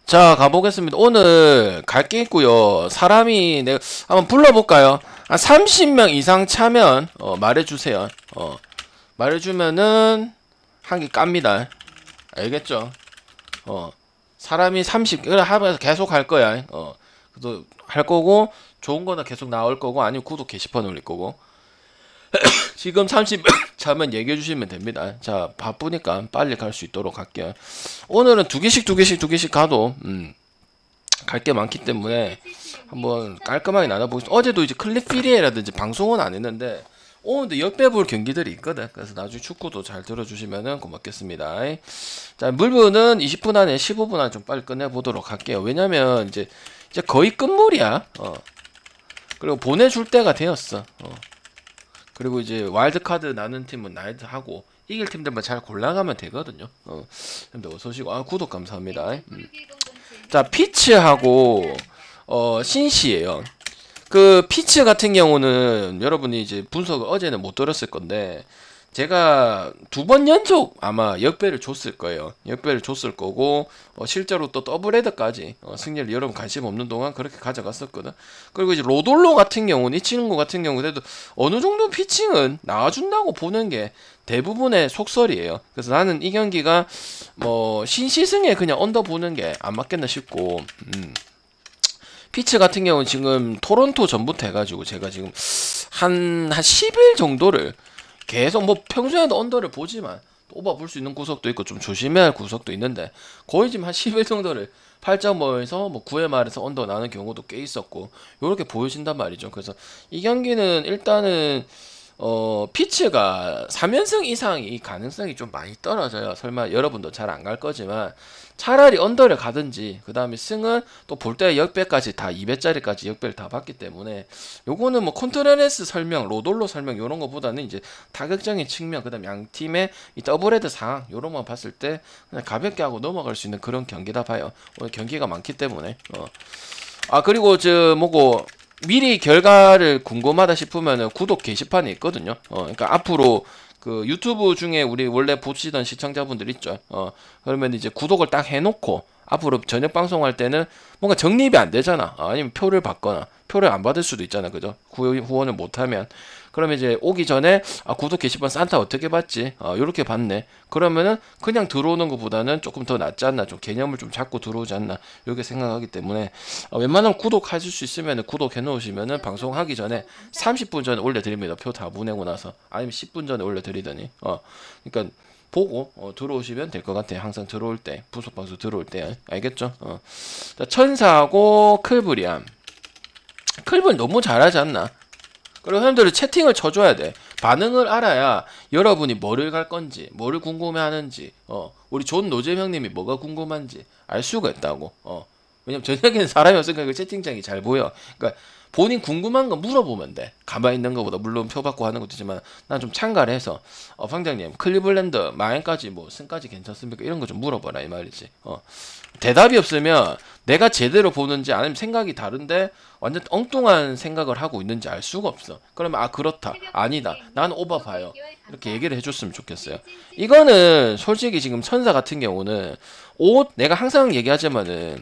자, 가보겠습니다. 오늘 갈 게 있고요. 사람이 내가 한번 불러볼까요? 한 30명 이상 차면 말해주세요. 말해주면은 한 개 깝니다. 알겠죠? 사람이 30 그래 하면서 계속 할 거야. 그래도 할 거고 좋은 거는 계속 나올 거고 아니면 구독 게시판 올릴 거고. 지금 30 차면 얘기해 주시면 됩니다. 자, 바쁘니까 빨리 갈 수 있도록 할게요. 오늘은 두 개씩 가도 갈 게 많기 때문에 한번 깔끔하게 나눠보겠습니다. 어제도 이제 클립피리에라든지 방송은 안 했는데 오늘도 역배볼 경기들이 있거든. 그래서 나중에 축구도 잘 들어주시면 고맙겠습니다. 자, 물분은 20분 안에 15분 안에 좀 빨리 끝내보도록 할게요. 왜냐면 이제 거의 끝물이야. 그리고 보내줄 때가 되었어. 그리고 이제 와일드카드 나는 팀은 나이트 하고 이길 팀들만 잘 골라가면 되거든요. 근데 어서 오시고 구독 감사합니다. 자, 피츠하고 신시예요. 그 피츠 같은 경우는 여러분이 이제 분석을 어제는 못 들었을 건데 제가 2번 연속 아마 역배를 줬을 거예요. 역배를 줬을 거고 실제로 또 더블헤더까지 승리를 여러분 관심 없는 동안 그렇게 가져갔었거든. 그리고 이제 로돌로 같은 경우는 이 친구 같은 경우에도 어느 정도 피칭은 나와준다고 보는 게 대부분의 속설이에요. 그래서 나는 이 경기가 뭐 신시승에 그냥 언더 보는 게 안 맞겠나 싶고 피츠 같은 경우는 지금 토론토 전부터 해가지고 제가 지금 한 10일 정도를 계속 뭐 평소에도 언더를 보지만 오버 볼 수 있는 구석도 있고 좀 조심해야 할 구석도 있는데 거의 지금 한 10일 정도를 8.5에서 뭐 9회 말에서 언더 나는 경우도 꽤 있었고 요렇게 보여진단 말이죠. 그래서 이 경기는 일단은 피츠가 3연승 이상이 가능성이 좀 많이 떨어져요. 설마 여러분도 잘 안 갈 거지만 차라리 언더를 가든지 그 다음에 승은 또 볼 때 역배까지 다 2배짜리까지 역배를 다 받기 때문에 요거는 뭐 컨트롤레스 설명, 로돌로 설명 요런 거보다는 이제 타격적인 측면 그 다음 양 팀의 이 더블헤드 상황 요런 거 봤을 때 그냥 가볍게 하고 넘어갈 수 있는 그런 경기다 봐요. 오늘 경기가 많기 때문에 그리고 뭐고 미리 결과를 궁금하다 싶으면은 구독 게시판에 있거든요. 그러니까 앞으로 그 유튜브 중에 우리 원래 보시던 시청자분들 있죠. 그러면 이제 구독을 딱 해놓고 앞으로 저녁 방송할 때는 뭔가 정립이 안 되잖아. 아니면 표를 받거나 표를 안 받을 수도 있잖아. 그죠? 후원을 못하면. 그러면 이제 오기 전에 구독 게시판 산타 어떻게 받지? 요렇게 받네. 그러면은 그냥 들어오는 것보다는 조금 더 낫지 않나? 좀 개념을 좀 잡고 들어오지 않나? 이렇게 생각하기 때문에 웬만하면 구독하실 수 있으면 구독해 놓으시면은 방송하기 전에 30분 전에 올려드립니다. 표 다 보내고 나서 아니면 10분 전에 올려드리더니 그러니까 보고 들어오시면 될 것 같아요. 항상 들어올 때 부속방송 들어올 때 알겠죠? 자, 천사하고 클브리안. 클브리 너무 잘하지 않나? 그리고 사람들은 채팅을 쳐줘야 돼. 반응을 알아야 여러분이 뭐를 갈 건지, 뭐를 궁금해 하는지, 우리 존 노잼 형님이 뭐가 궁금한지 알 수가 있다고. 왜냐면 저녁에는 사람이 없으니까 그 채팅창이 잘 보여. 그러니까 본인 궁금한 거 물어보면 돼. 가만히 있는 것보다 물론 표 받고 하는 것도 있지만 난 좀 참가를 해서 방장님 클리블랜드 마행까지 뭐 승까지 괜찮습니까? 이런 거 좀 물어봐라 이 말이지. 대답이 없으면 내가 제대로 보는지 아니면 생각이 다른데 완전 엉뚱한 생각을 하고 있는지 알 수가 없어. 그러면 그렇다 아니다 나는 오버 봐요 이렇게 얘기를 해줬으면 좋겠어요. 이거는 솔직히 지금 천사 같은 경우는 내가 항상 얘기하지만은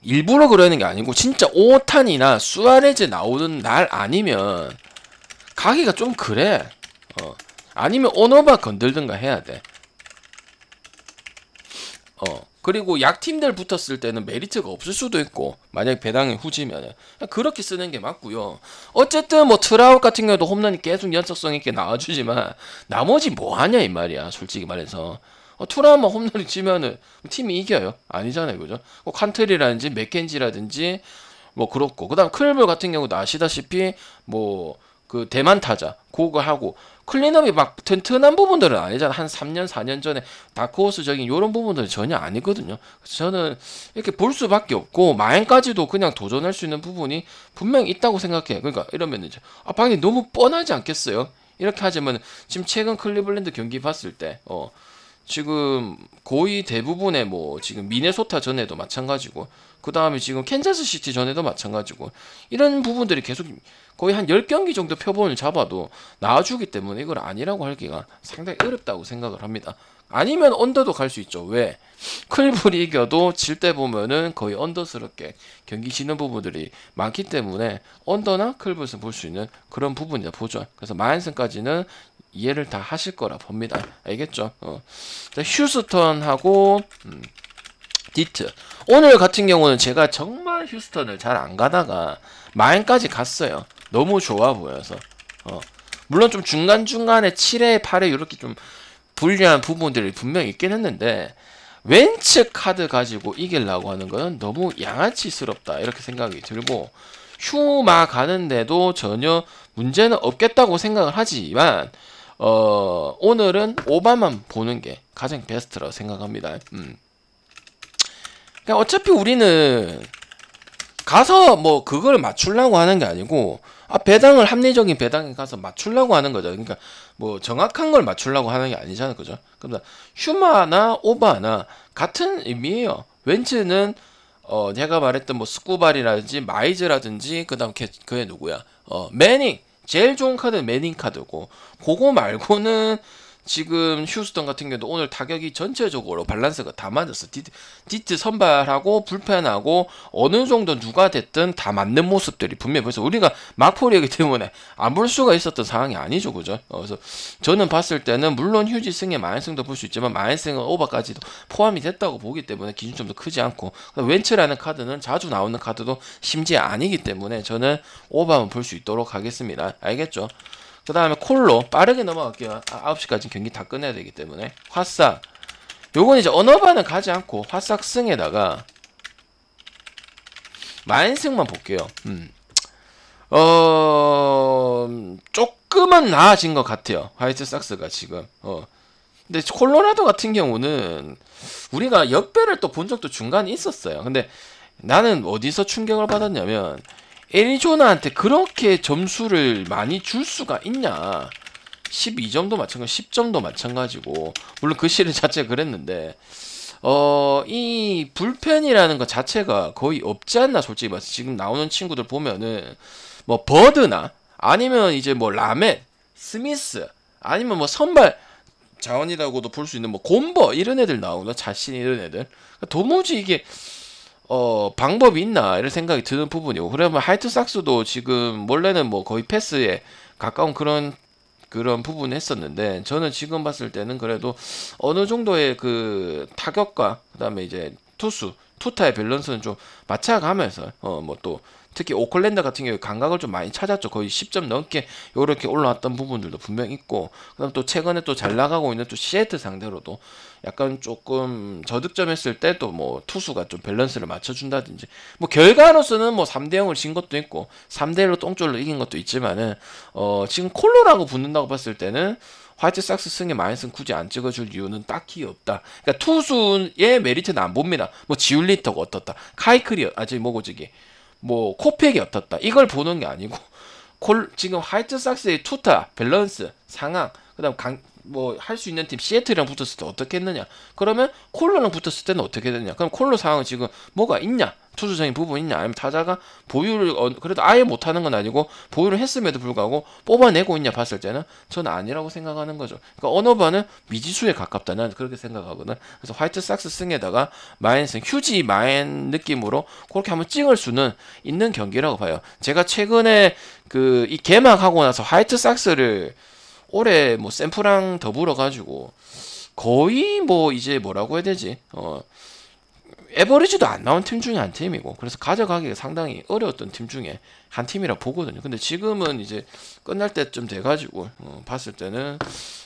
일부러 그러는 게 아니고 진짜 오탄이나 수아레즈 나오는 날 아니면 가기가 좀 그래. 아니면 오너바 건들든가 해야 돼. 그리고 약팀들 붙었을 때는 메리트가 없을 수도 있고 만약 배당이 후지면은 그렇게 쓰는 게 맞고요. 어쨌든 뭐 트라웃 같은 경우도 홈런이 계속 연속성 있게 나와주지만 나머지 뭐 하냐 이 말이야. 솔직히 말해서 트라우마 홈런이 치면은 팀이 이겨요? 아니잖아요, 그죠? 칸트리라든지 맥켄지라든지 뭐 그렇고 그다음 클벌 같은 경우도 아시다시피 뭐 그 대만 타자 그거 하고 클린업이 막 튼튼한 부분들은 아니잖아. 한 3년 4년 전에 다크호스적인 이런 부분들은 전혀 아니거든요. 그래서 저는 이렇게 볼 수밖에 없고 마행까지도 그냥 도전할 수 있는 부분이 분명히 있다고 생각해. 그러니까 이러면 이제 방금 너무 뻔하지 않겠어요? 이렇게 하자면 지금 최근 클리블랜드 경기 봤을 때 지금 거의 대부분의 뭐 지금 미네소타 전에도 마찬가지고 그 다음에 지금 캔자스 시티 전에도 마찬가지고 이런 부분들이 계속 거의 한 10경기 정도 표본을 잡아도 나와주기 때문에 이걸 아니라고 하기가 상당히 어렵다고 생각을 합니다. 아니면 언더도 갈 수 있죠. 왜? 클불이 이겨도 질 때 보면은 거의 언더스럽게 경기 지는 부분들이 많기 때문에 언더나 클불에서 볼 수 있는 그런 부분이다 보죠. 그래서 마인슨까지는 이해를 다 하실 거라 봅니다. 알겠죠? 휴스턴하고 디트. 오늘 같은 경우는 제가 정말 휴스턴을 잘 안 가다가 마인까지 갔어요. 너무 좋아 보여서. 물론 좀 중간중간에 7회, 8회 이렇게 좀 불리한 부분들이 분명히 있긴 했는데 웬츠 카드 가지고 이기려고 하는 거는 너무 양아치스럽다 이렇게 생각이 들고 휴마 가는데도 전혀 문제는 없겠다고 생각을 하지만 오늘은 오바만 보는 게 가장 베스트라고 생각합니다. 그러니까 어차피 우리는 가서 뭐 그걸 맞추려고 하는 게 아니고 배당을 합리적인 배당에 가서 맞추려고 하는 거죠. 그러니까 뭐 정확한 걸 맞추려고 하는 게 아니잖아요, 그죠? 그러니까 휴마나 오바나 같은 의미예요. 웬츠는 제가 말했던 뭐 스쿠발이라든지 마이즈라든지 그다음 그게 누구야? 매닝 제일 좋은 카드는 매닝 카드고 그거 말고는 지금 휴스턴 같은 경우도 오늘 타격이 전체적으로 밸런스가 다 맞았어. 디트 선발하고 불펜하고 어느 정도 누가 됐든 다 맞는 모습들이 분명히 보여서 우리가 막포리이기 때문에 안 볼 수가 있었던 상황이 아니죠, 그죠? 그래서 저는 봤을 때는 물론 휴지 승에 마인승도 볼 수 있지만 마인승은 오버까지도 포함이 됐다고 보기 때문에 기준점도 크지 않고 웬츠라는 카드는 자주 나오는 카드도 심지어 아니기 때문에 저는 오버만 볼 수 있도록 하겠습니다. 알겠죠? 그 다음에 콜로 빠르게 넘어갈게요. 9시까지 경기 다 끝내야 되기 때문에 화싹 요건 이제 언어반은 가지 않고 화싹 승에다가 마인승만 볼게요. 조금은 나아진 것 같아요. 화이트삭스가 지금 근데 콜로라도 같은 경우는 우리가 역배를 또 본 적도 중간에 있었어요. 근데 나는 어디서 충격을 받았냐면 애리조나한테 그렇게 점수를 많이 줄 수가 있냐. 12점도 마찬가지, 10점도 마찬가지고 물론 그 시리즈 자체가 그랬는데 이 불펜이라는 것 자체가 거의 없지 않나 솔직히 말해서 지금 나오는 친구들 보면은 뭐 버드나 아니면 이제 뭐 라멧, 스미스 아니면 뭐 선발 자원이라고도 볼 수 있는 뭐 곰버 이런 애들 나오나 자신 이런 애들 도무지 이게 방법이 있나 이런 생각이 드는 부분이고 그러면 화이트삭스도 지금 원래는 뭐 거의 패스에 가까운 그런 부분을 했었는데 저는 지금 봤을 때는 그래도 어느 정도의 그 타격과 그다음에 이제 투타의 밸런스는 좀 맞춰가면서 뭐 또 특히 오클랜드 같은 경우에 감각을 좀 많이 찾았죠. 거의 10점 넘게 요렇게 올라왔던 부분들도 분명 있고 그다음 또 최근에 또 잘 나가고 있는 또 시애틀 상대로도 약간 조금 저득점 했을 때 또 뭐 투수가 좀 밸런스를 맞춰준다든지 뭐 결과로서는 뭐 3대0을 진 것도 있고 3대1로 똥줄로 이긴 것도 있지만은 지금 콜로라고 붙는다고 봤을 때는 화이트삭스 승에 마인슨 굳이 안 찍어줄 이유는 딱히 없다. 그러니까 투수의 메리트는 안 봅니다. 뭐 지울리터가 어떻다, 카이클이 뭐 코팩이 어떻다 이걸 보는 게 아니고 지금 화이트삭스의 투타 밸런스 상황 그다음 뭐 할 수 있는 팀 시애틀이랑 붙었을 때 어떻게 했느냐 그러면 콜로랑 붙었을 때는 어떻게 됐느냐 그럼 콜로 상황은 지금 뭐가 있냐 투수적인 부분이 있냐 아니면 타자가 보유를 그래도 아예 못하는 건 아니고 보유를 했음에도 불구하고 뽑아내고 있냐 봤을 때는 저는 아니라고 생각하는 거죠. 그러니까 언어반은 미지수에 가깝다 나는 그렇게 생각하거든. 그래서 화이트삭스 승에다가 마인슨 휴지 마인 느낌으로 그렇게 한번 찍을 수는 있는 경기라고 봐요. 제가 최근에 이 개막하고 나서 화이트삭스를 올해 뭐 샘플랑 더불어 가지고 거의 뭐 이제 뭐라고 해야 되지 에버리지도 안 나온 팀 중에 한 팀이고 그래서 가져가기가 상당히 어려웠던 팀 중에 한 팀이라 보거든요. 근데 지금은 이제 끝날 때쯤 돼가지고 봤을 때는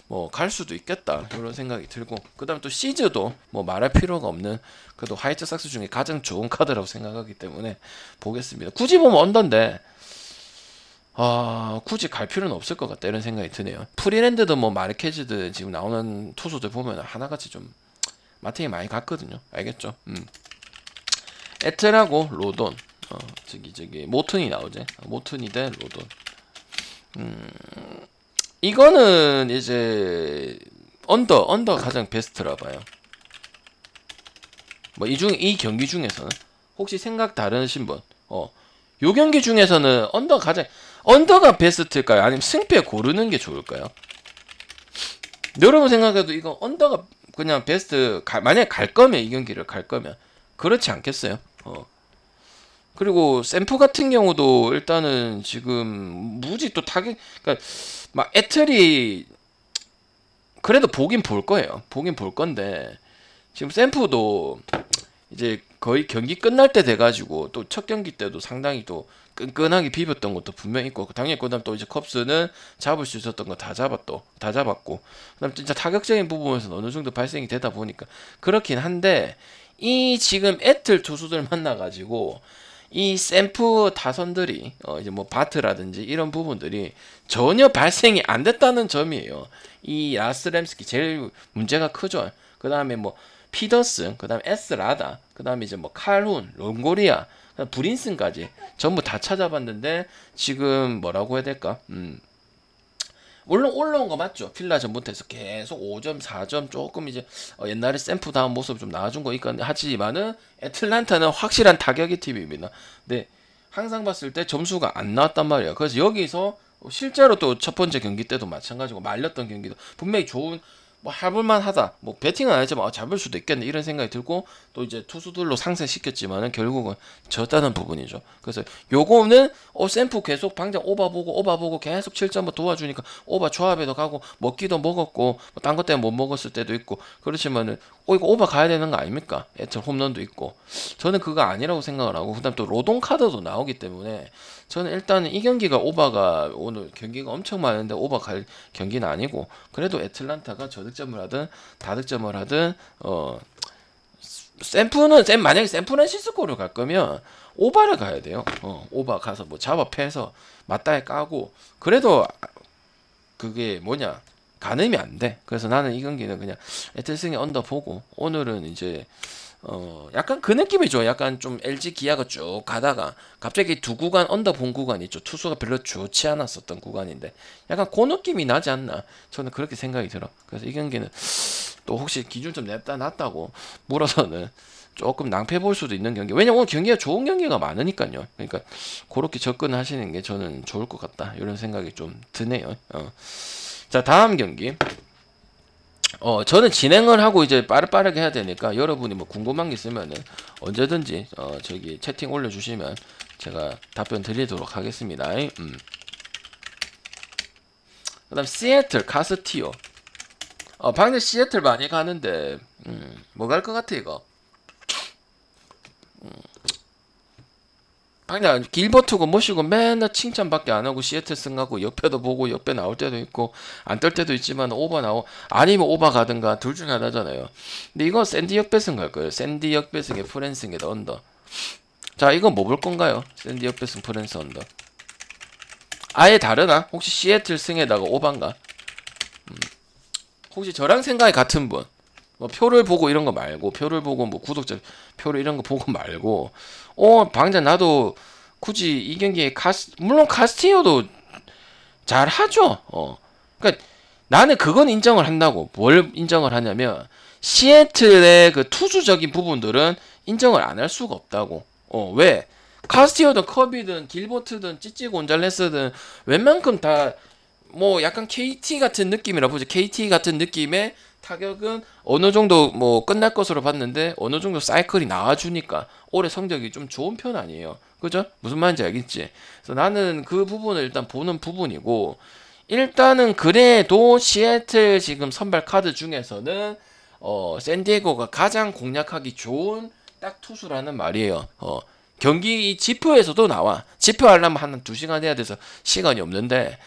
뭐 갈 수도 있겠다 이런 생각이 들고 그 다음 또 시즈도 뭐 말할 필요가 없는 그래도 화이트삭스 중에 가장 좋은 카드라고 생각하기 때문에 보겠습니다. 굳이 보면 언더인데 굳이 갈 필요는 없을 것 같다 이런 생각이 드네요. 프리랜드도 뭐 마르케즈드 지금 나오는 투수들 보면 하나같이 좀 마팅이 많이 갔거든요. 알겠죠? 에틀하고 로돈 저기 모튼이 나오지. 모튼이 대 로돈. 이거는 이제 언더 가장 베스트라 봐요. 뭐 이 경기 중에서는 혹시 생각 다르신 분, 요 경기 중에서는 언더가 베스트일까요? 아니면 승패 고르는 게 좋을까요? 여러분 생각해도 이거 언더가 그냥 베스트, 만약에 갈 거면, 이 경기를 갈 거면 그렇지 않겠어요? 그리고 샘프 같은 경우도 일단은 지금 무지 또 타격, 그러니까 막 애틀이 그래도 보긴 볼 거예요. 보긴 볼 건데 지금 샘프도 이제 거의 경기 끝날 때 돼가지고 또 첫 경기 때도 상당히 또 끈끈하게 비볐던 것도 분명히 있고, 당연히 그다음 또 이제 컵스는 잡을 수 있었던 거 다 잡았고, 그다음 진짜 타격적인 부분에서 어느 정도 발생이 되다 보니까 그렇긴 한데, 이 지금 애틀 투수들 만나가지고 이 샘프 타선들이 이제 뭐 바트라든지 이런 부분들이 전혀 발생이 안 됐다는 점이에요. 이 야스렘스키 제일 문제가 크죠. 그 다음에 뭐 피더슨, 그 다음에 에스라다, 그 다음에 이제 뭐 칼훈, 롱고리아, 브린슨까지 전부 다 찾아봤는데 지금 뭐라고 해야 될까? 물론 올라온 거 맞죠? 필라전부터 해서 계속 5점, 4점 조금 이제 옛날에 샘프 다운 모습 좀 나와준 거 있긴 하지만은 애틀란타는 확실한 타격의 팀입니다. 근데 항상 봤을 때 점수가 안 나왔단 말이에요. 그래서 여기서 실제로 또 첫 번째 경기 때도 마찬가지고 말렸던 경기도 분명히 좋은, 뭐 해볼만 하다, 뭐 배팅은 안 했지만 잡을 수도 있겠네 이런 생각이 들고, 또 이제 투수들로 상승시켰지만은 결국은 졌다는 부분이죠. 그래서 요거는 샘프 계속 방장 오버 보고 계속 7점을 도와주니까 오버 조합에도 가고 먹기도 먹었고, 뭐 딴 것 때문에 못 먹었을 때도 있고, 그렇지만은 이거 오버 가야 되는 거 아닙니까? 애틀 홈런도 있고. 저는 그거 아니라고 생각을 하고, 그다음 또 로동 카드도 나오기 때문에 저는 일단은 이 경기가 오버가, 오늘 경기가 엄청 많은데 오버 갈 경기는 아니고, 그래도 애틀란타가 저득점을 하든 다득점을 하든 만약에 샌프란시스코를 갈 거면 오버를 가야 돼요. 오버 가서 뭐 잡아 패서 맞다에 까고, 그래도 그게 뭐냐, 가늠이 안 돼. 그래서 나는 이 경기는 그냥 애틀승이 언더 보고, 오늘은 이제 약간 그 느낌이죠. 약간 좀 LG 기아가 쭉 가다가 갑자기 두 구간 언더 본 구간 있죠. 투수가 별로 좋지 않았었던 구간인데 약간 그 느낌이 나지 않나, 저는 그렇게 생각이 들어. 그래서 이 경기는 또 혹시 기준 좀 냈다 놨다고 물어서는 조금 낭패 볼 수도 있는 경기. 왜냐면 오늘 경기가 좋은 경기가 많으니까요. 그러니까 그렇게 접근하시는 게 저는 좋을 것 같다, 이런 생각이 좀 드네요. 자, 다음 경기. 저는 진행을 하고 이제 빠르게 해야 되니까 여러분이 뭐 궁금한 게 있으면은 언제든지 저기 채팅 올려주시면 제가 답변 드리도록 하겠습니다. 그다음 시애틀 카스티오. 방금 시애틀 많이 가는데 뭐 갈 것 같아 이거. 그냥 길버트고 모시고 맨날 칭찬밖에 안 하고 시애틀 승하고 옆에도 보고 옆에 나올 때도 있고 안 뜰 때도 있지만 오버 아니면 오버 가든가 둘 중에 하나잖아요. 근데 이거 샌디 역배승 갈 거예요. 샌디 역배승에 프랜스에다 언더. 자, 이거 뭐 볼 건가요? 샌디 역배승 프랜스 언더. 아예 다르나? 혹시 시애틀 승에다가 오반가? 혹시 저랑 생각이 같은 분? 뭐 표를 보고 이런 거 말고, 표를 보고 뭐 구독자 표를 이런 거 보고 말고, 방자 나도 굳이 이 경기에 물론 카스티오도 잘 하죠. 그러니까 나는 그건 인정을 한다고. 뭘 인정을 하냐면 시애틀의 그 투수적인 부분들은 인정을 안 할 수가 없다고. 왜? 카스티오든 커비든 길버트든 찌찌 곤잘레스든 웬만큼 다 뭐 약간 KT 같은 느낌이라 보죠. KT 같은 느낌의 타격은 어느 정도 뭐 끝날 것으로 봤는데 어느 정도 사이클이 나와주니까 올해 성적이 좀 좋은 편 아니에요. 그죠? 무슨 말인지 알겠지? 그래서 나는 그 부분을 일단 보는 부분이고, 일단은 그래도 시애틀 지금 선발 카드 중에서는 샌디에고가 가장 공략하기 좋은 딱 투수라는 말이에요. 경기 지표에서도 나와. 지표하려면 한 2시간 해야 돼서 시간이 없는데,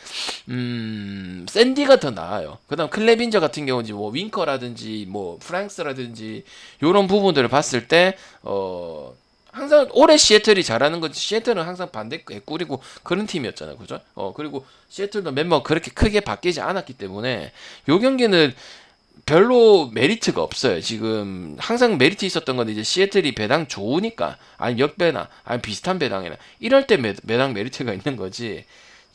샌디가 더 나아요. 그 다음 클레빈저 같은 경우는 뭐 윙커라든지 뭐 프랑스라든지 요런 부분들을 봤을 때 항상 올해 시애틀이 잘하는 거지, 시애틀은 항상 반대 꾸리고 그런 팀이었잖아요. 그죠? 그리고 시애틀도 멤버가 그렇게 크게 바뀌지 않았기 때문에 요 경기는 별로 메리트가 없어요. 지금 항상 메리트 있었던 건 이제 시애틀이 배당 좋으니까, 아니 역배나 아니 비슷한 배당이나 이럴 때 배당 메리트가 있는 거지.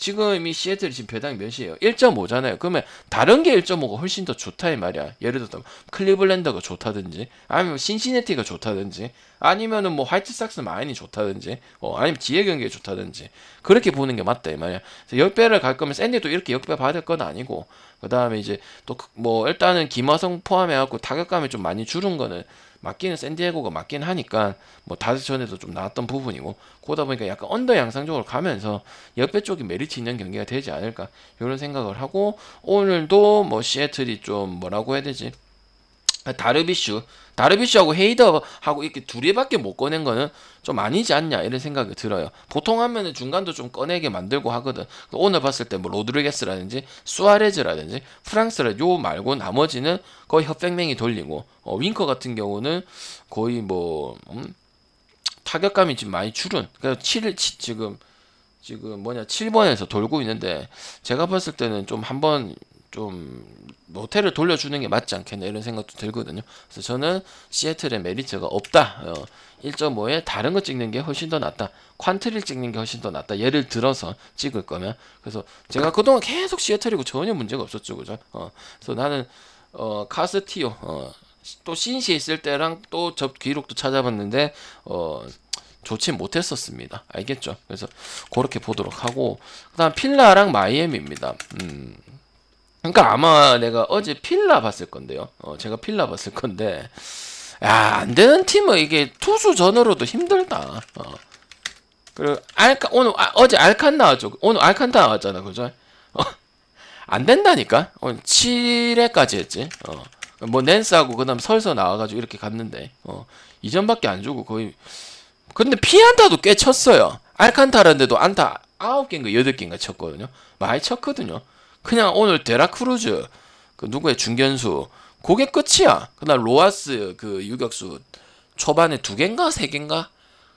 지금 이 시애틀이 지금 배당이 몇이에요? 1.5잖아요. 그러면 다른 게 1.5가 훨씬 더 좋다 이 말이야. 예를 들어 클리블랜드가 좋다든지, 아니면 신시내티가 좋다든지, 아니면은 뭐 화이트삭스 마인이 좋다든지, 아니면 지혜 경기가 좋다든지, 그렇게 보는 게 맞다 이 말이야. 그래서 역배를 갈 거면 샌디도 이렇게 역배 받을 건 아니고, 그 다음에 이제 또 뭐 일단은 김하성 포함해갖고 타격감이 좀 많이 줄은 거는 맞기는 샌디에고가 맞긴 하니까 뭐 다섯 전에도 좀 나왔던 부분이고, 그러다 보니까 약간 언더 양상적으로 가면서 옆에 쪽이 메리트 있는 경기가 되지 않을까 이런 생각을 하고, 오늘도 뭐 시애틀이 좀 뭐라고 해야 되지, 다르비슈하고 헤이더하고 이렇게 둘이밖에 못 꺼낸 거는 좀 아니지 않냐 이런 생각이 들어요. 보통 하면은 중간도 좀 꺼내게 만들고 하거든. 오늘 봤을 때 뭐 로드리게스라든지 수아레즈라든지 프랑스라 요 말고 나머지는 거의 헛백맹이 돌리고, 윙커 같은 경우는 거의 뭐 타격감이 지금 많이 줄은, 그래서 지금 7번에서 돌고 있는데, 제가 봤을 때는 좀 한번 좀 모텔을 돌려주는 게 맞지 않겠나 이런 생각도 들거든요. 그래서 저는 시애틀의 메리트가 없다. 1.5에 다른 거 찍는 게 훨씬 더 낫다. 퀀트를 찍는 게 훨씬 더 낫다. 예를 들어서 찍을 거면. 그래서 제가 그동안 계속 시애틀이고 전혀 문제가 없었죠, 그죠? 그래서 나는 카스티오 또 신시에 있을 때랑 또 접 기록도 찾아봤는데 좋지 못했었습니다. 알겠죠? 그래서 그렇게 보도록 하고, 그다음 필라랑 마이애미입니다. 그러니까 아마 내가 어제 필라 봤을 건데요. 제가 필라 봤을 건데, 야, 안 되는 팀은 이게 투수 전으로도 힘들다. 그리고 어제 알칸 나왔죠. 오늘 알칸 나왔잖아, 그죠? 안 된다니까. 오늘 7회까지 했지. 뭐 낸스하고 그다음 설서 나와가지고 이렇게 갔는데, 2점밖에 안 주고 거의. 근데 피안타도 꽤 쳤어요. 알칸타라인데도 안타 9개인가 8개인가 쳤거든요. 많이 쳤거든요. 그냥 오늘 데라크루즈, 그 누구의 중견수, 그게 끝이야. 그다음 로하스 그 유격수 초반에 2개인가 3개인가?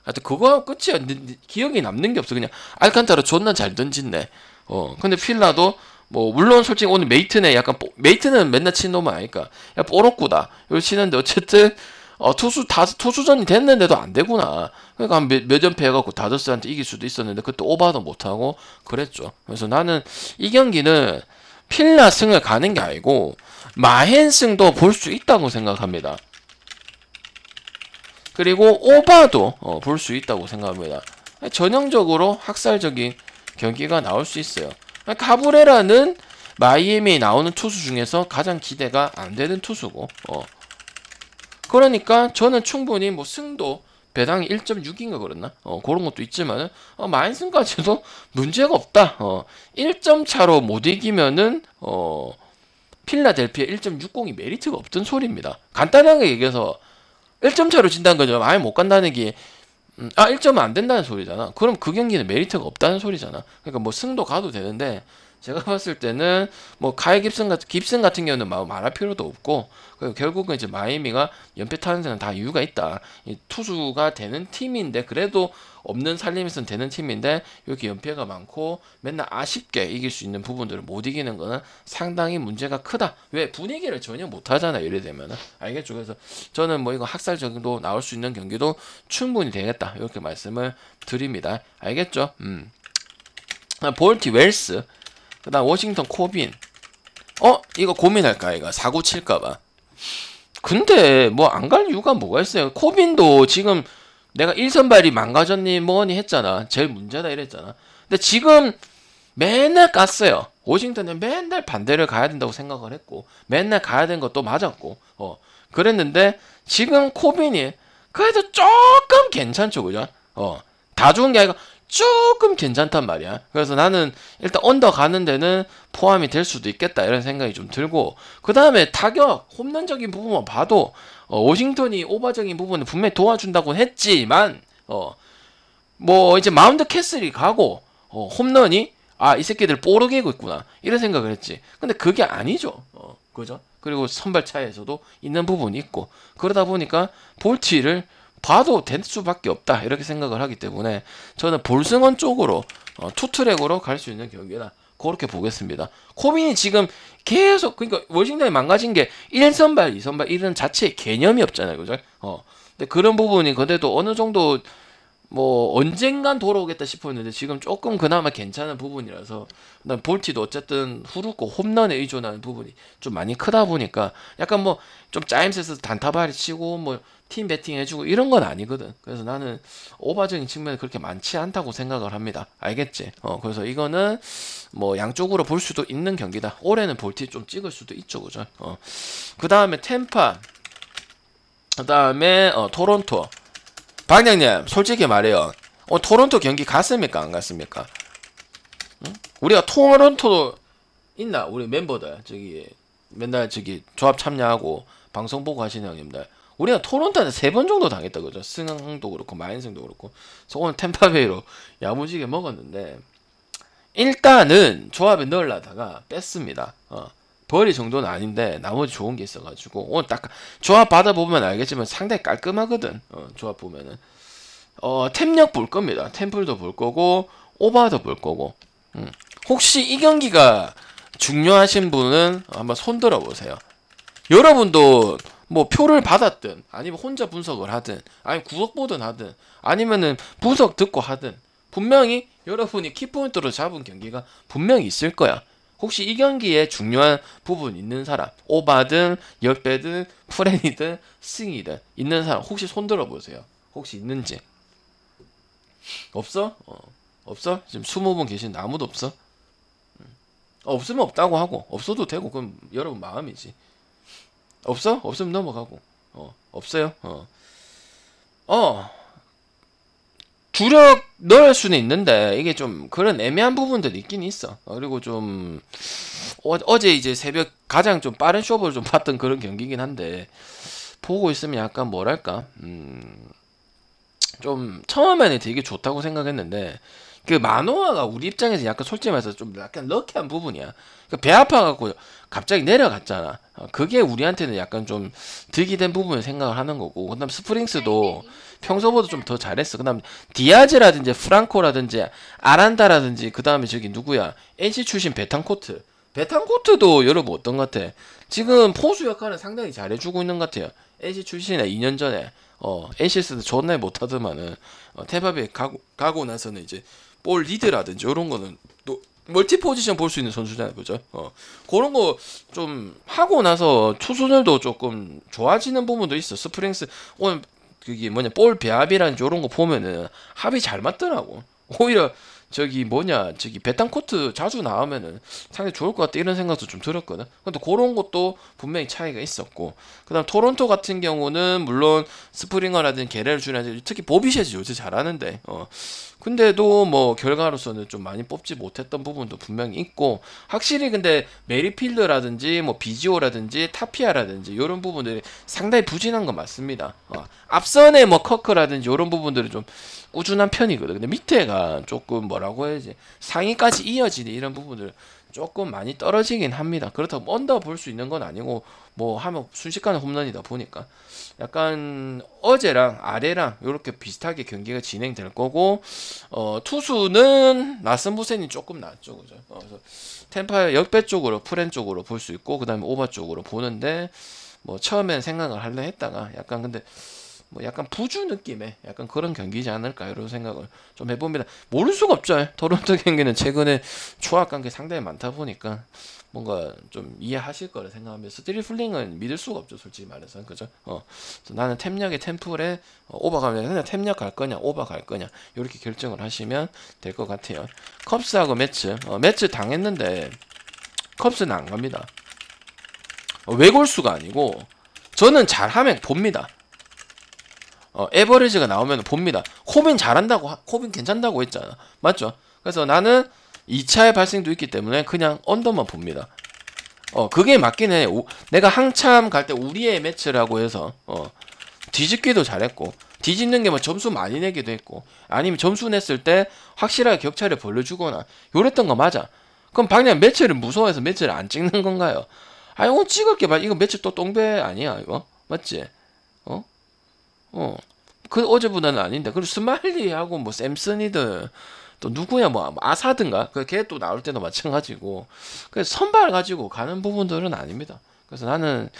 하여튼 그거 하고 끝이야. 기억이 남는 게 없어. 그냥 알칸타라 존나 잘 던진네. 근데 필라도 뭐 물론 솔직히 오늘 메이트는 맨날 치는 놈은 아니까 야 뽀록구다 이걸 치는데, 어쨌든 투수전이 됐는데도 안 되구나. 그러니까 몇 연패 해갖고 다저스한테 이길 수도 있었는데 그때 오버도 못하고 그랬죠. 그래서 나는 이 경기는 필라 승을 가는 게 아니고 마헨 승도 볼 수 있다고 생각합니다. 그리고 오바도 볼 수 있다고 생각합니다. 전형적으로 학살적인 경기가 나올 수 있어요. 카브레라는 마이애미에 나오는 투수 중에서 가장 기대가 안 되는 투수고, 그러니까 저는 충분히 뭐 승도 배당이 1.6인가 그랬나? 그런 것도 있지만 마인승까지도 문제가 없다. 1점 차로 못 이기면은 필라델피아 1.60이 메리트가 없던 소리입니다. 간단하게 얘기해서 1점 차로 진다는 거죠. 아예 못 간다는 게 1점은 안 된다는 소리잖아. 그럼 그 경기는 메리트가 없다는 소리잖아. 그러니까 뭐 승도 가도 되는데, 제가 봤을 때는 뭐 카이 깁슨 같은 경우는 말할 필요도 없고, 결국은 이제 마이애미가 연패 타는 데는 다 이유가 있다. 이 투수가 되는 팀인데, 그래도 없는 살림에서는 되는 팀인데 이렇게 연패가 많고 맨날 아쉽게 이길 수 있는 부분들을 못 이기는 거는 상당히 문제가 크다. 왜? 분위기를 전혀 못 하잖아, 이래 되면은. 알겠죠? 그래서 저는 뭐 이거 학살 정도 나올 수 있는 경기도 충분히 되겠다, 이렇게 말씀을 드립니다. 알겠죠? 볼티 웰스, 그 다음 워싱턴 코빈. 이거 고민할까, 이거 사고 칠까봐. 근데 뭐 안 갈 이유가 뭐가 있어요. 코빈도 지금 내가 1선발이 망가졌니 뭐니 했잖아. 제일 문제다 이랬잖아. 근데 지금 맨날 깠어요. 워싱턴은 맨날 반대를 가야 된다고 생각을 했고, 맨날 가야 되는 것도 맞았고, 그랬는데 지금 코빈이 그래도 조금 괜찮죠, 그죠? 다 좋은 게 아니라 조금 괜찮단 말이야. 그래서 나는 일단 언더 가는 데는 포함이 될 수도 있겠다, 이런 생각이 좀 들고, 그 다음에 타격 홈런적인 부분만 봐도 워싱턴이 오버적인 부분을 분명히 도와준다고 했지만, 뭐 이제 마운드 캐슬이 가고 홈런이 이 새끼들 뽀르게고 있구나, 이런 생각을 했지. 근데 그게 아니죠. 그죠? 그리고 선발 차이에서도 있는 부분이 있고, 그러다 보니까 볼티를 봐도 될 수밖에 없다, 이렇게 생각을 하기 때문에 저는 볼승원 쪽으로 투트랙으로 갈 수 있는 경기다, 그렇게 보겠습니다. 코빈이 지금 계속, 그러니까 워싱턴이 망가진 게 1선발, 2선발 이런 자체의 개념이 없잖아요, 그죠? 근데 그런 부분이 그래도 어느 정도 뭐 언젠간 돌아오겠다 싶었는데 지금 조금 그나마 괜찮은 부분이라서 그다음 볼티도 어쨌든 후루코 홈런에 의존하는 부분이 좀 많이 크다 보니까 약간 뭐 좀 짜임새서 단타발이 치고 뭐 팀 배팅 해주고 이런 건 아니거든. 그래서 나는 오바적인 측면이 그렇게 많지 않다고 생각을 합니다. 알겠지? 그래서 이거는 뭐 양쪽으로 볼 수도 있는 경기다. 올해는 볼티 좀 찍을 수도 있죠, 그죠? 그 다음에 템파, 그 다음에 토론토. 방장님 솔직히 말해요. 토론토 경기 갔습니까 안 갔습니까? 응? 우리가 토론토 있나 우리 멤버들 저기 맨날 저기 조합 참여하고 방송 보고 하시는 형님들 우리가 토론토한테 3번 정도 당했다 그죠? 승도 그렇고 마인승도 그렇고. 그래서 오늘 템파베이로 야무지게 먹었는데 일단은 조합에 넣으려다가 뺐습니다. 벌이 정도는 아닌데 나머지 좋은 게 있어가지고 오늘 딱 조합 받아보면 알겠지만 상당히 깔끔하거든. 조합 보면은 템력 볼 겁니다. 템플도 볼 거고 오바도 볼 거고. 혹시 이 경기가 중요하신 분은 한번 손 들어 보세요. 여러분도 뭐 표를 받았든 아니면 혼자 분석을 하든 아니면 구독 보든 하든 아니면은 분석 듣고 하든 분명히 여러분이 키포인트로 잡은 경기가 분명히 있을 거야. 혹시 이 경기에 중요한 부분 있는 사람, 오바든 역배든 프렌이든 승이든 있는 사람 혹시 손 들어 보세요. 혹시 있는지. 없어? 없어? 지금 20분 계신데 아무도 없어? 없으면 없다고 하고 없어도 되고 그럼 여러분 마음이지. 없어? 없으면 넘어가고. 없어요? 주력 넣을 수는 있는데 이게 좀 그런 애매한 부분들이 있긴 있어. 그리고 좀 어제 이제 새벽 가장 좀 빠른 쇼부를 좀 봤던 그런 경기긴 한데 보고 있으면 약간 뭐랄까 좀 처음에는 되게 좋다고 생각했는데 그 마노아가 우리 입장에서 약간 솔직히 말해서 좀 약간 럭키한 부분이야. 배 아파갖고 갑자기 내려갔잖아. 그게 우리한테는 약간 좀 득이 된 부분을 생각을 하는 거고. 그다음 스프링스도 평소보다 좀 더 잘했어. 그다음 디아즈라든지 프랑코라든지 아란다라든지 그다음에 저기 누구야? NC 출신 베탄코트. 베탄코트도 여러분 어떤 것 같아? 지금 포수 역할은 상당히 잘해주고 있는 것 같아요. NC 출신에 2년 전에 NCS도 존나 못하더만은 템파베이 가고 나서는 이제 볼 리드라든지 이런 거는 또 멀티 포지션 볼 수 있는 선수잖아요, 그죠? 그런 거 좀 하고 나서 투수들도 조금 좋아지는 부분도 있어. 스프링스 오늘 그게 뭐냐 볼 배합이라는 이런 거 보면은 합이 잘 맞더라고. 오히려 저기 베탄코트 자주 나오면은 상당히 좋을 것 같다 이런 생각도 좀 들었거든. 근데 그런 것도 분명히 차이가 있었고, 그다음 토론토 같은 경우는 물론 스프링어라든지 게레를 주라든지 특히 보비셋이 요새 잘하는데 근데도 뭐 결과로서는 좀 많이 뽑지 못했던 부분도 분명히 있고, 확실히 근데 메리필드라든지 뭐 비지오라든지 타피아라든지 이런 부분들이 상당히 부진한 건 맞습니다. 앞선에 뭐 커크라든지 이런 부분들은 좀 꾸준한 편이거든. 근데 밑에가 조금 뭐라고 해야지 상위까지 이어지는 이런 부분들 조금 많이 떨어지긴 합니다. 그렇다고 언더 볼 수 있는 건 아니고 뭐 하면 순식간에 홈런이다 보니까 약간 어제랑 아래랑 이렇게 비슷하게 경기가 진행될 거고, 투수는 라스무센이 조금 낫죠, 그죠? 그래서 템파의 역배 쪽으로 프렌 쪽으로 볼 수 있고 그다음에 오바 쪽으로 보는데 뭐 처음엔 생각을 하려 했다가 약간 근데 뭐 약간 부주 느낌의 약간 그런 경기지 않을까 이런 생각을 좀 해봅니다. 모를 수가 없죠. 토론토 경기는 최근에 추락 관계 상당히 많다 보니까 뭔가 좀 이해하실 거라 생각하면 스트리플링은 믿을 수가 없죠, 솔직히 말해서. 그죠? 그래서 나는 템력의 템플에 오버 가면 그냥 템력 갈 거냐 오버 갈 거냐 이렇게 결정을 하시면 될 것 같아요. 컵스하고 매츠 당했는데 컵스는 안 갑니다. 외골수가 아니고 저는 잘하면 봅니다. 에버리지가 나오면 봅니다. 코빈 잘한다고, 코빈 괜찮다고 했잖아. 맞죠? 그래서 나는 2차의 발생도 있기 때문에 그냥 언더만 봅니다. 그게 맞긴 해. 내가 한참 갈 때 우리의 매치라고 해서, 뒤집기도 잘했고, 뒤집는 게 뭐 점수 많이 내기도 했고, 아니면 점수 냈을 때 확실하게 격차를 벌려주거나, 요랬던 거 맞아. 그럼 방금 매치를 무서워해서 매치를 안 찍는 건가요? 아니, 오늘 찍을게 봐. 이거 매치 또 똥배 아니야, 이거? 맞지? 그 어제보다는 아닌데. 그리고 스마일리하고 뭐 샘슨이든 또 누구야 뭐 아사든가 그 걔 또 나올 때도 마찬가지고. 그래서 선발 가지고 가는 부분들은 아닙니다. 그래서 나는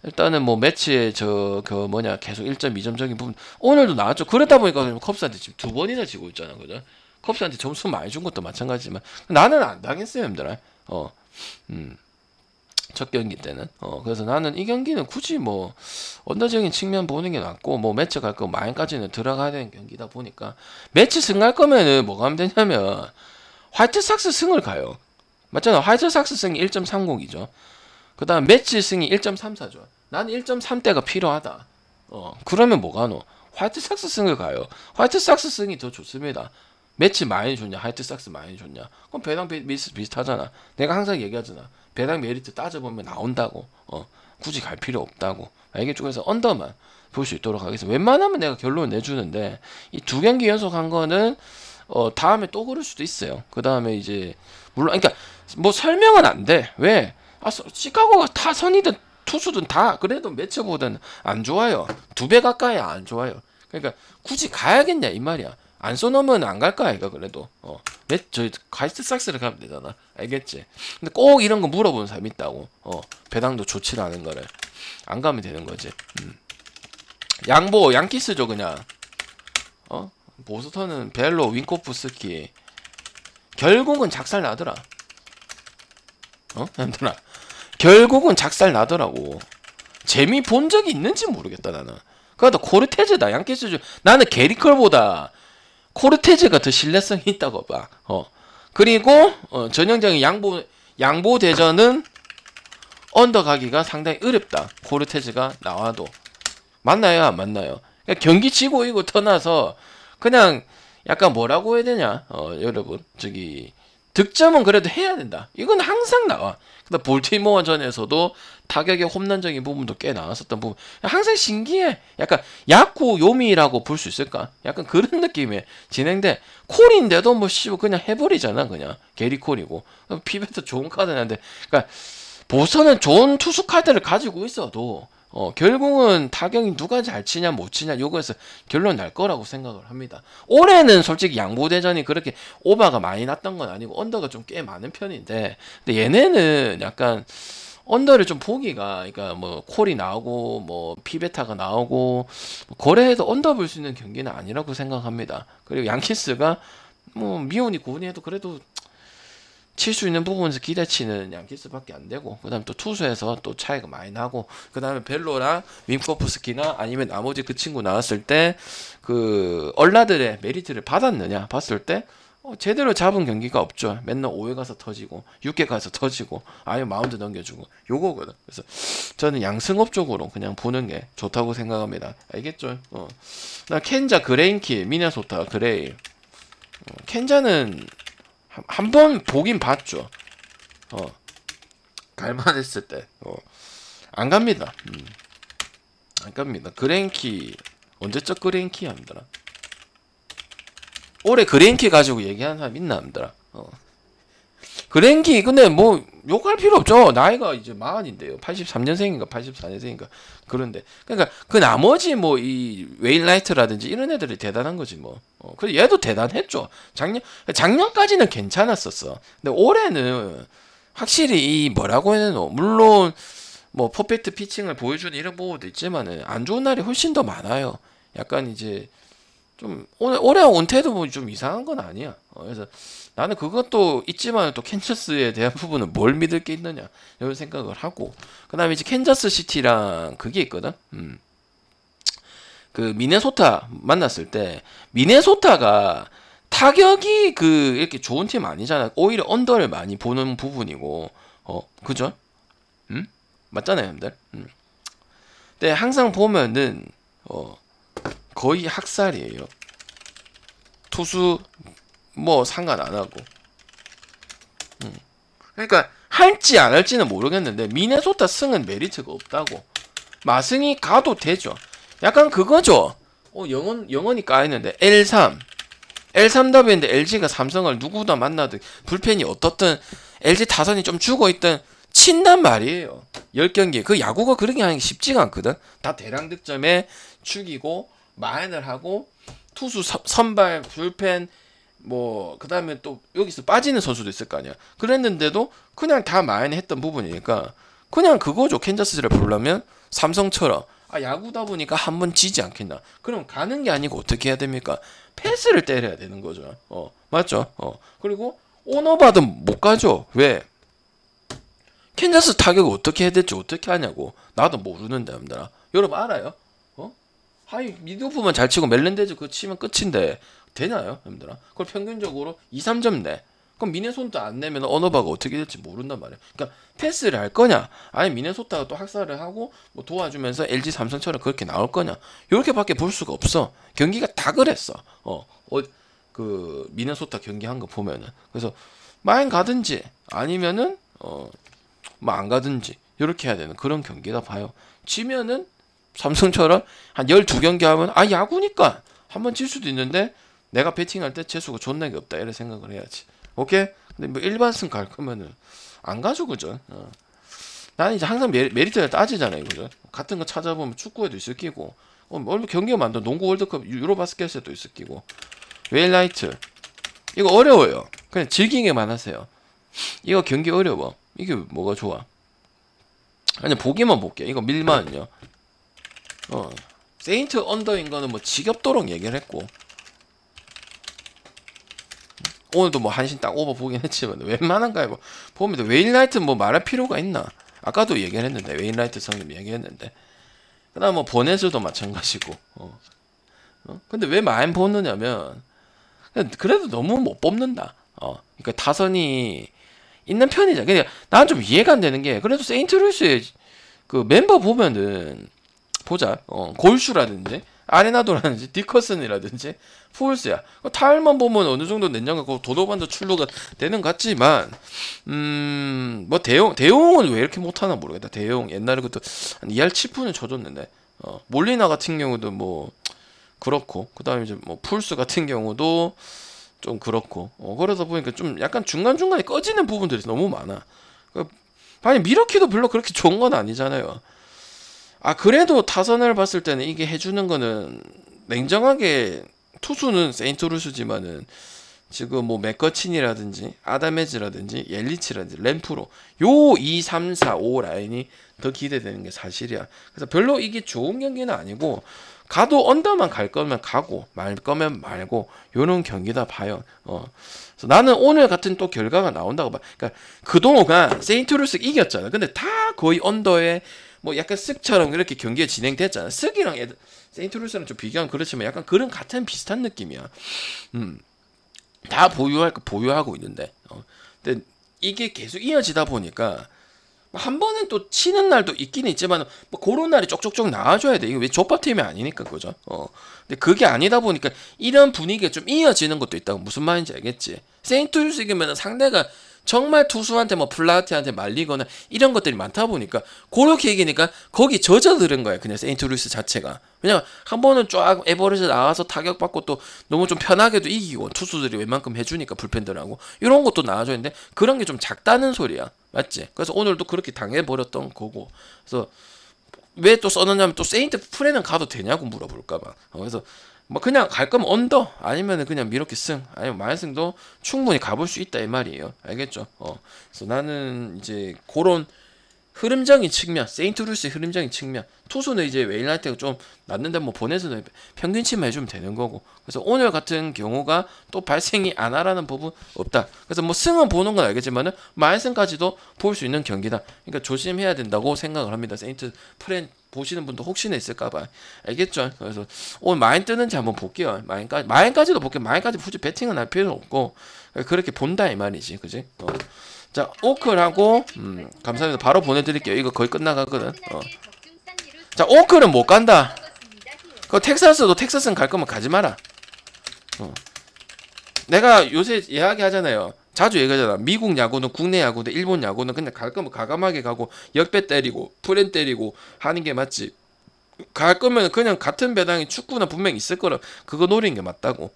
일단은 뭐 매치에 그 뭐냐 계속 1.2점적인 부분 오늘도 나왔죠. 그러다 보니까 컵스한테 지금 2번이나 지고 있잖아, 그죠? 컵스한테 점수 많이 준 것도 마찬가지지만 나는 안 당했어요, 형들아. 첫 경기 때는 그래서 나는 이 경기는 굳이 뭐 언더적인 측면 보는 게 낫고 뭐 매치 갈 거 마인까지는 들어가야 되는 경기다 보니까 매치 승 갈 거면은 뭐가 하면 되냐면 화이트삭스 승을 가요. 맞잖아. 화이트삭스 승이 1.30이죠. 그 다음 매치 승이 1.34죠. 나는 1.3대가 필요하다. 그러면 뭐가 노? 화이트삭스 승을 가요. 화이트삭스 승이 더 좋습니다. 매치 많이 좋냐, 화이트삭스 많이 좋냐. 그럼 배당 비슷하잖아. 내가 항상 얘기하잖아. 배당 메리트 따져보면 나온다고. 굳이 갈 필요 없다고. 알겠죠? 그래서 언더만 볼 수 있도록 하겠습니다. 웬만하면 내가 결론 내주는데 이 2경기 연속 한 거는 다음에 또 그럴 수도 있어요. 그 다음에 이제 물론 그러니까 뭐 설명은 안 돼. 왜? 시카고가 타선이든 투수든 다 그래도 매치보다는 안 좋아요. 2배 가까이 안 좋아요. 그러니까 굳이 가야겠냐 이 말이야. 안 써놓으면 안 갈 거야 이거 그래도. 저희 화이트삭스를 가면 되잖아. 알겠지? 근데 꼭 이런 거 물어보는 사람이 있다고. 배당도 좋지 않은 거를 안 가면 되는 거지. 양보 양키스죠 그냥. 보스턴은 벨로 윙코프스키 결국은 작살 나더라. 얘들아 결국은 작살 나더라고. 재미 본 적이 있는지 모르겠다 나는. 그래도 코르테즈다 양키스 중 나는 게리컬보다 코르테즈가 더 신뢰성이 있다고 봐. 그리고 전형적인 양보 대전은 언더 가기가 상당히 어렵다. 코르테즈가 나와도 맞나요 안 맞나요? 그러니까 경기 치고 이고 떠나서 그냥 약간 뭐라고 해야 되냐 여러분 저기 득점은 그래도 해야 된다. 이건 항상 나와. 근데 볼티모어 전에서도 타격의 홈런적인 부분도 꽤 나왔었던 부분. 항상 신기해. 약간 야쿠 요미라고 볼 수 있을까? 약간 그런 느낌의 진행돼. 콜인데도 뭐 그냥 해버리잖아 그냥. 게리 콜이고. 피베트 좋은 카드인데. 그러니까 보스턴은 좋은 투수 카드를 가지고 있어도 결국은 타격이 누가 잘 치냐 못 치냐 요거에서 결론 날 거라고 생각을 합니다. 올해는 솔직히 양보대전이 그렇게 오바가 많이 났던 건 아니고 언더가 좀 꽤 많은 편인데 근데 얘네는 약간 언더를 좀 보기가 그러니까 뭐 콜이 나오고 뭐 피베타가 나오고 거래해도 언더 볼 수 있는 경기는 아니라고 생각합니다. 그리고 양키스가 뭐 미온이 고운해도 그래도 칠 수 있는 부분에서 기대치는 양키스밖에 안 되고 그다음에 또 투수에서 또 차이가 많이 나고 그다음에 벨로랑 윈코프스키나 아니면 나머지 그 친구 나왔을 때 그 얼라들의 메리트를 받았느냐 봤을 때 제대로 잡은 경기가 없죠. 맨날 5회 가서 터지고 6회 가서 터지고 아예 마운드 넘겨주고 요거거든. 그래서 저는 양승업 쪽으로 그냥 보는 게 좋다고 생각합니다. 알겠죠? 나 켄자 그레인키 미네소타 그레이 켄자는 한 번 보긴 봤죠. 갈만했을 때. 안 갑니다. 안 갑니다. 그랭키 언제적 그랭키 함더라. 올해 그랭키 가지고 얘기하는 사람 있나 함더라. 그랭키 근데 뭐 욕할 필요 없죠. 나이가 이제 40인데요. 83년생인가 84년생인가 그런데 그러니까 그 나머지 뭐 이 웨일라이트라든지 이런 애들이 대단한 거지 뭐. 그래 얘도 대단했죠. 작년까지는 괜찮았었어. 근데 올해는 확실히 이 뭐라고 해야 되노. 물론 뭐 퍼펙트 피칭을 보여주는 이런 부분도 있지만은 안 좋은 날이 훨씬 더 많아요. 약간 이제 좀 올해 온태도 뭐 좀 이상한 건 아니야. 그래서 나는 그것도 있지만 또 캔자스에 대한 부분은 뭘 믿을 게 있느냐 이런 생각을 하고 그 다음에 이제 캔자스 시티랑 그게 있거든. 그 미네소타 만났을 때 미네소타가 타격이 그 이렇게 좋은 팀 아니잖아. 오히려 언더를 많이 보는 부분이고 그죠? 맞잖아요, 형들. 근데 항상 보면은 거의 학살이에요. 투수 뭐 상관 안 하고. 그러니까 할지 안 할지는 모르겠는데 미네소타 승은 메리트가 없다고. 마승이 가도 되죠. 약간 그거죠. 영원히 까이는데 L3 더비인데 LG가 삼성을 누구나 만나든 불펜이 어떻든 LG 타선이 좀 죽어있든 친단 말이에요. 10경기. 그 야구가 그렇게 하는 게 쉽지가 않거든. 다 대량 득점에 죽이고 마인을 하고 투수 선발 불펜 뭐 그 다음에 또 여기서 빠지는 선수도 있을 거 아니야. 그랬는데도 그냥 다 마인했던 부분이니까 그냥 그거죠. 캔자스를 보려면 삼성처럼 야구다 보니까 한 번 지지 않겠나. 그럼 가는 게 아니고 어떻게 해야 됩니까? 패스를 때려야 되는 거죠. 맞죠? 그리고 오너받은 못 가죠. 왜? 캔자스 타격을 어떻게 해야 될지 어떻게 하냐고. 나도 모르는데 여러분들아. 여러분 알아요? 미드오프만 잘 치고 멜렌데즈 그거 치면 끝인데 되나요? 여러분들아. 그걸 평균적으로 2, 3점 내. 그럼 미네소타 안 내면 오너바가 어떻게 될지 모른단 말이야. 그러니까 패스를 할 거냐, 아니면 미네소타가 또 학살을 하고 뭐 도와주면서 LG 삼성처럼 그렇게 나올 거냐. 이렇게밖에 볼 수가 없어. 경기가 다 그랬어. 그 미네소타 경기한 거 보면은. 그래서 마인 가든지 아니면은 뭐 안 가든지 이렇게 해야 되는 그런 경기다 봐요. 지면은 삼성처럼 한 12경기 하면 야구니까 한번 질 수도 있는데 내가 배팅할 때 재수가 존나게 없다 이런 생각을 해야지. 오케이? 근데 뭐 일반승 갈 거면은 안 가죠, 그죠? 나는 이제 항상 메리트를 따지잖아요, 그죠? 같은 거 찾아보면 축구에도 있을 끼고, 얼마 경기가 많다. 농구 월드컵, 유로바스켓에도 있을 끼고, 웨일라이트 이거 어려워요. 그냥 즐기게만 하세요. 이거 경기 어려워. 이게 뭐가 좋아? 그냥 보기만 볼게. 이거 밀만은요. 세인트 언더인 거는 뭐 지겹도록 얘기를 했고. 오늘도 뭐 한신 딱 오버 보긴 했지만 웬만한가요? 뭐 보면 웨인라이트 뭐 말할 필요가 있나? 아까도 얘기를 했는데 웨인라이트 성님 얘기했는데 그다음 뭐 보네즈도 마찬가지고. 근데 왜 많이 뽑느냐면 그래도 너무 못 뽑는다. 그러니까 타선이 있는 편이잖아. 그냥 난 좀 이해가 안 되는 게 그래도 세인트루이스의 그 멤버 보면은 보자. 골슈라든지 아레나도라든지 디커슨이라든지 폴스야. 타일만 보면 어느 정도 냉장 갖고 도도반도 출루가 되는 것 같지만 뭐 대용은 왜 이렇게 못하나 모르겠다. 대용 옛날에 그것도 한 2할 7푼을 쳐줬는데 몰리나 같은 경우도 뭐 그렇고 그다음에 이제 뭐 폴스 같은 경우도 좀 그렇고 그러다 보니까 좀 약간 중간중간에 꺼지는 부분들이 너무 많아. 아니 미러키도 별로 그렇게 좋은 건 아니잖아요. 그래도 타선을 봤을 때는 이게 해주는 거는 냉정하게 투수는 세인트루스지만은 지금 뭐 맥거친이라든지 아다메즈라든지 옐리치라든지 램프로 요 2, 3, 4, 5 라인이 더 기대되는 게 사실이야. 그래서 별로 이게 좋은 경기는 아니고 가도 언더만 갈 거면 가고 말 거면 말고 요런 경기다 봐요. 그래서 나는 오늘 같은 또 결과가 나온다고 봐. 그러니까 그동안 세인트루스 이겼잖아. 근데 다 거의 언더에 뭐 약간 쓱처럼 이렇게 경기가 진행됐잖아. 쓱이랑 세인트루이스랑 좀 비교하면 그렇지만 약간 그런 같은 비슷한 느낌이야. 다 보유하고 있는데. 근데 이게 계속 이어지다 보니까 한 번은 또 치는 날도 있긴 있지만 뭐 그런 날이 쪽쪽쪽 나와줘야 돼. 이게 왜 족밥팀이 아니니까 그죠? 근데 그게 아니다 보니까 이런 분위기가 좀 이어지는 것도 있다고. 무슨 말인지 알겠지? 세인트루이스 이기면 상대가 정말 투수한테 뭐 플라티한테 말리거나 이런 것들이 많다 보니까 그렇게 얘기니까 거기 젖어들은 거야. 그냥 세인트루이스 자체가. 왜냐면 한 번은 쫙 에버리지 나와서 타격받고 또 너무 좀 편하게도 이기고 투수들이 웬만큼 해주니까 불펜들하고 이런 것도 나와줘야 되는데 그런 게 좀 작다는 소리야. 맞지? 그래서 오늘도 그렇게 당해버렸던 거고. 그래서 왜 또 써느냐면 또 세인트 프레는 가도 되냐고 물어볼까봐. 그래서 뭐 그냥 갈 거면 언더 아니면은 그냥 미러키 승 아니면 마이승도 충분히 가볼 수 있다 이 말이에요. 알겠죠? 그래서 나는 이제 그런 흐름적인 측면, 세인트루이스의 흐름적인 측면, 투수는 이제 웨일라이트가 좀 낮는데 뭐 보내서는 평균치만 해주면 되는 거고. 그래서 오늘 같은 경우가 또 발생이 안 하라는 부분 없다. 그래서 뭐 승은 보는 건 알겠지만은 마이승까지도 볼 수 있는 경기다. 그러니까 조심해야 된다고 생각을 합니다. 세인트 프렌 보시는 분도 혹시나 있을까봐. 알겠죠? 그래서 오늘 마인 뜨는지 한번 볼게요. 마인까지도 볼게요. 마인까지 굳이 배팅은 할 필요 없고 그렇게 본다 이 말이지, 그지? 자, 오클하고 감사합니다. 바로 보내드릴게요. 이거 거의 끝나가거든. 자, 오클은 못 간다. 그 텍사스도 텍사스는 갈 거면 가지 마라. 내가 요새 이야기하잖아요. 자주 얘기하잖아. 미국 야구는 국내 야구인데 일본 야구는 그냥 갈 거면 과감하게 가고 역배 때리고 프렌 때리고 하는 게 맞지. 갈 거면 그냥 같은 배당이 축구나 분명히 있을 거라 그거 노리는 게 맞다고.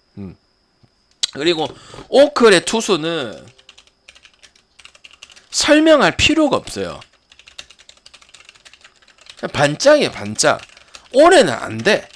그리고 오클의 투수는 설명할 필요가 없어요. 그냥 반짝이에요, 반짝. 올해는 안 돼.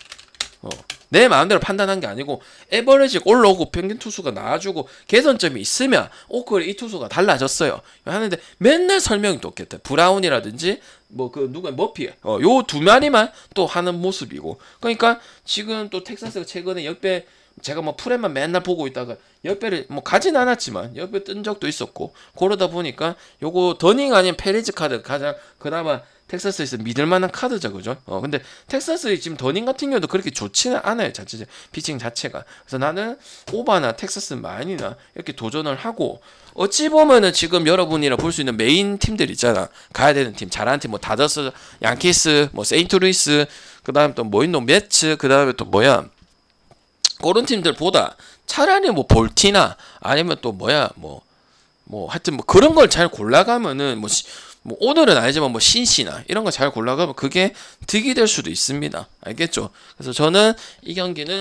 내 마음대로 판단한 게 아니고 에버리지 올라오고 평균 투수가 나와주고 개선점이 있으면 오클 이 투수가 달라졌어요 하는데 맨날 설명이 똑같아. 브라운이라든지 뭐 그 누가 머피 요 두 마리만 또 하는 모습이고 그러니까 지금 또 텍사스가 최근에 역배 제가 뭐 프레만 맨날 보고 있다가 역배를 뭐 가진 않았지만 역배 뜬 적도 있었고 그러다 보니까 요거 더닝 아니면 페리즈 카드 가장 그나마 텍사스에서 믿을 만한 카드죠, 그죠? 근데 텍사스의 지금 더닝 같은 경우도 그렇게 좋지는 않아요, 자체 피칭 자체가. 그래서 나는 오바나 텍사스 마인이나 이렇게 도전을 하고 어찌 보면은 지금 여러분이랑 볼 수 있는 메인 팀들 있잖아. 가야 되는 팀, 잘하는 팀, 뭐 다저스, 양키스, 뭐 세인트루이스, 그다음 또 뭐 있노, 매츠, 그다음에 또 뭐야? 그런 팀들보다 차라리 뭐 볼티나 아니면 또 뭐야 뭐 하여튼 뭐 그런 걸 잘 골라가면은 뭐 오늘은 아니지만 뭐 신시나 이런 거 잘 골라가면 그게 득이 될 수도 있습니다. 알겠죠? 그래서 저는 이 경기는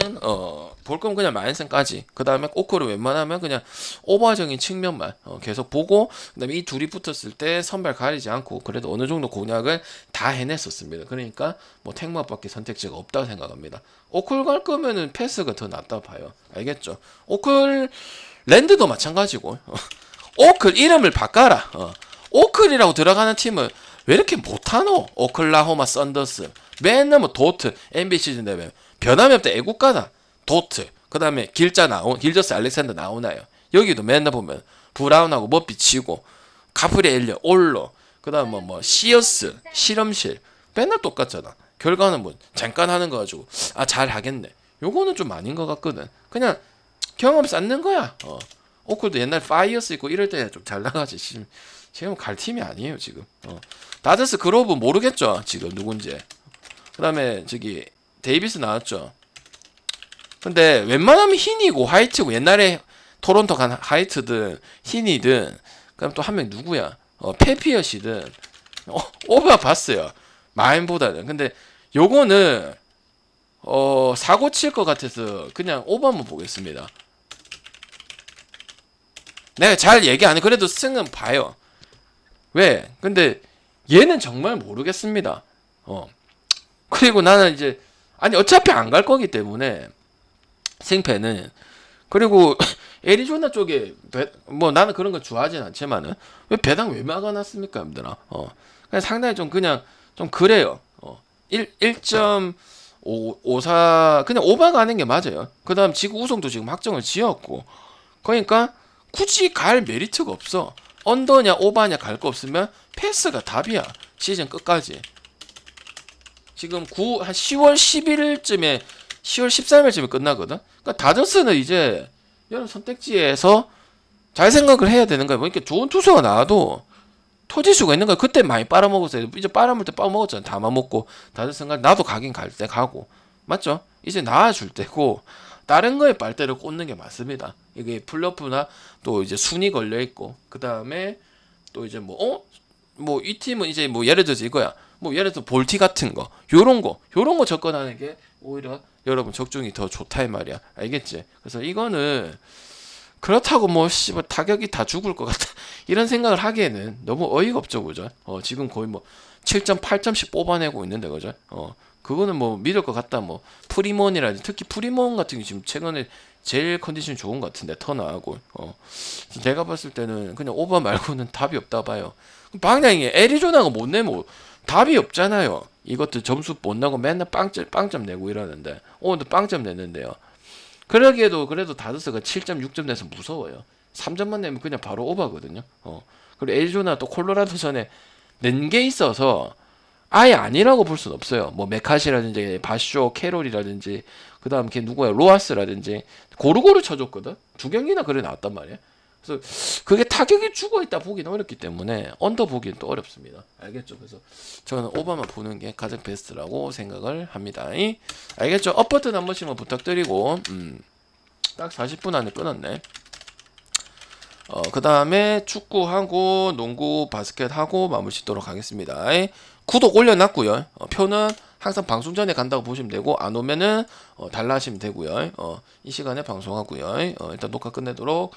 볼 거면 그냥 마인슨까지 그 다음에 오크를 웬만하면 그냥 오버적인 측면만 계속 보고 그 다음에 이 둘이 붙었을 때 선발 가리지 않고 그래도 어느 정도 공략을 다 해냈었습니다. 그러니까 뭐 택마밖에 선택지가 없다고 생각합니다. 오클 갈 거면은 패스가 더 낫다 봐요. 알겠죠? 오클 랜드도 마찬가지고 오클 이름을 바꿔라. 오클이라고 들어가는 팀은 왜 이렇게 못하노? 오클라호마 썬더스 맨날 뭐 도트 NBA 시즌 되면 변함이 없다 애국가다 도트 그 다음에 길저스 알렉산더 나오나요? 여기도 맨날 보면 브라운하고 머피 치고 가프리엘리아 올로 그 다음 뭐 시어스 실험실 맨날 똑같잖아. 결과는 뭐 잠깐 하는 거 가지고 잘하겠네. 요거는 좀 아닌 것 같거든. 그냥 경험 쌓는 거야. 오클도 옛날 파이어스 있고 이럴 때 좀 잘 나가지. 지금 갈 팀이 아니에요 지금. 다저스 그로브 모르겠죠 지금 누군지. 그 다음에 저기 데이비스 나왔죠. 근데 웬만하면 흰이고 화이트고 옛날에 토론토 간 화이트든 흰이든 그럼 또 한 명 누구야? 페피엇이든 오바 봤어요 마인보다는. 근데 요거는 사고 칠 것 같아서 그냥 오버 한번 보겠습니다. 내가 잘 얘기 안 해. 그래도 승은 봐요. 왜? 근데 얘는 정말 모르겠습니다. 그리고 나는 이제 어차피 안 갈 거기 때문에 생패는. 그리고 애리조나 쪽에 뭐 나는 그런 거 좋아하진 않지만은 왜 배당 왜 막아놨습니까, 여러분들아? 그냥 상당히 좀 그냥 좀 그래요. 1.54 그냥 오버 가는 게 맞아요. 그다음 지구 우승도 지금 확정을 지었고, 그러니까 굳이 갈 메리트가 없어. 언더냐 오버냐 갈 거 없으면 패스가 답이야. 시즌 끝까지. 지금 한 10월 11일쯤에 10월 13일쯤에 끝나거든. 그러니까 다저스는 이제 여러 선택지에서 잘 생각을 해야 되는 거야. 그러니까 좋은 투수가 나와도 토지수가 있는 거야. 그때 많이 빨아먹었어요. 이제 빨아먹을 때 빨아먹었잖아. 다 먹고 다저스가 나도 가긴 갈 때 가고 맞죠? 이제 나와줄 때고 다른 거에 빨대를 꽂는 게 맞습니다. 이게 플러프나 또 이제 순위 걸려 있고 그 다음에 또 이제 뭐 이 팀은 이제 뭐 예를 들어서 이거야. 뭐 예를 들어서 볼티 같은 거 요런 거 접근하는 게 오히려 여러분 적중이 더 좋다 이 말이야. 알겠지? 그래서 이거는 그렇다고 뭐 타격이 다 죽을 것 같다 이런 생각을 하기에는 너무 어이가 없죠, 그죠? 지금 거의 뭐 7점, 8점씩 뽑아내고 있는데, 그죠? 그거는 뭐 믿을 것 같다. 뭐 프리몬이라든지 특히 프리몬 같은 게 지금 최근에 제일 컨디션이 좋은 것 같은데 터나하고. 내가 봤을 때는 그냥 오버 말고는 답이 없다 봐요. 방향이 애리조나가 못 내면 답이 없잖아요. 이것도 점수 못 나고 맨날 빵점 내고 이러는데 오늘도 빵점 냈는데요. 그러기에도 그래도 다저스가 7점, 6점 내서 무서워요. 3점만 내면 그냥 바로 오버거든요. 그리고 애리조나 또 콜로라도 전에 낸 게 있어서 아예 아니라고 볼 수는 없어요. 뭐 메카시라든지 바쇼, 캐롤이라든지 그 다음 걔 누구야 로하스라든지 고루고루 쳐줬거든. 두 경기나 그래 나왔단 말이야. 그래서 그게 타격이 죽어있다 보기는 어렵기 때문에 언더 보기는 또 어렵습니다. 알겠죠? 그래서 저는 오버만 보는 게 가장 베스트라고 생각을 합니다. 알겠죠? 업버튼 한 번씩만 부탁드리고 딱 40분 안에 끊었네. 그 다음에 축구하고 농구 바스켓하고 마무리 짓도록 하겠습니다. 구독 올려놨고요. 표는 항상 방송 전에 간다고 보시면 되고 안 오면은 달라 하시면 되고요. 이 시간에 방송하고요. 일단 녹화 끝내도록